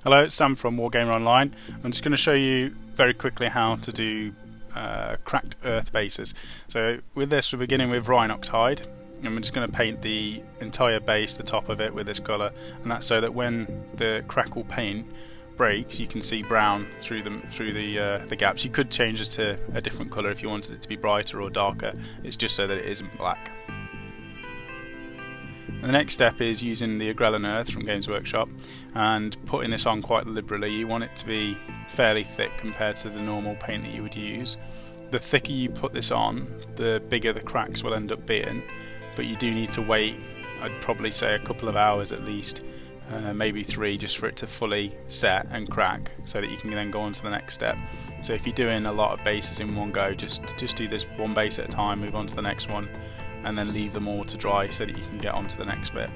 Hello, it's Sam from Warhammer Online. I'm just going to show you very quickly how to do cracked earth bases. So with this, we're beginning with Rhinox Hide, and we're just going to paint the entire base, the top of it, with this colour, and that's so that when the crackle paint breaks, you can see brown through the gaps. You could change this to a different colour if you wanted it to be brighter or darker. It's just so that it isn't black. The next step is using the Agrellan Earth from Games Workshop and putting this on quite liberally. You want it to be fairly thick compared to the normal paint that you would use. The thicker you put this on, the bigger the cracks will end up being, but you do need to wait, I'd probably say a couple of hours at least, maybe 3, just for it to fully set and crack so that you can then go on to the next step. So if you're doing a lot of bases in one go, just do this one base at a time, move on to the next one, and then leave them all to dry so that you can get on to the next bit.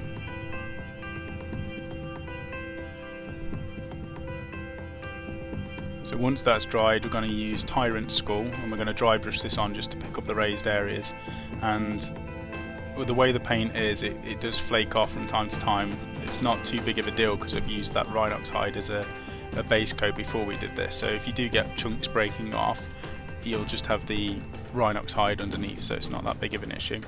So once that's dried, we're going to use Tyrant Skull, and we're going to dry brush this on just to pick up the raised areas. And with the way the paint is, it does flake off from time to time. It's not too big of a deal because I've used that Rhinox Hide as a base coat before we did this. So if you do get chunks breaking off, you'll just have the Rhinox Hide underneath, so it's not that big of an issue.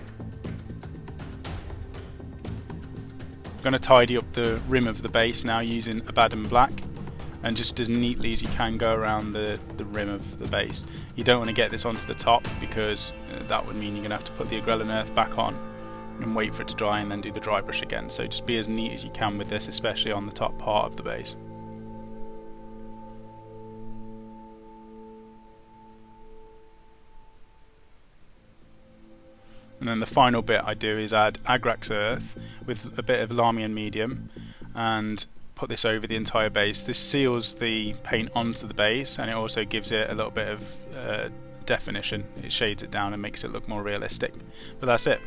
I'm going to tidy up the rim of the base now using Abaddon Black, and just as neatly as you can go around the rim of the base. You don't want to get this onto the top because that would mean you're going to have to put the Agrellan Earth back on and wait for it to dry and then do the dry brush again. So just be as neat as you can with this, especially on the top part of the base. And then the final bit I do is add Agrax Earth with a bit of Lahmian Medium and put this over the entire base. This seals the paint onto the base, and it also gives it a little bit of definition. It shades it down and makes it look more realistic. But that's it.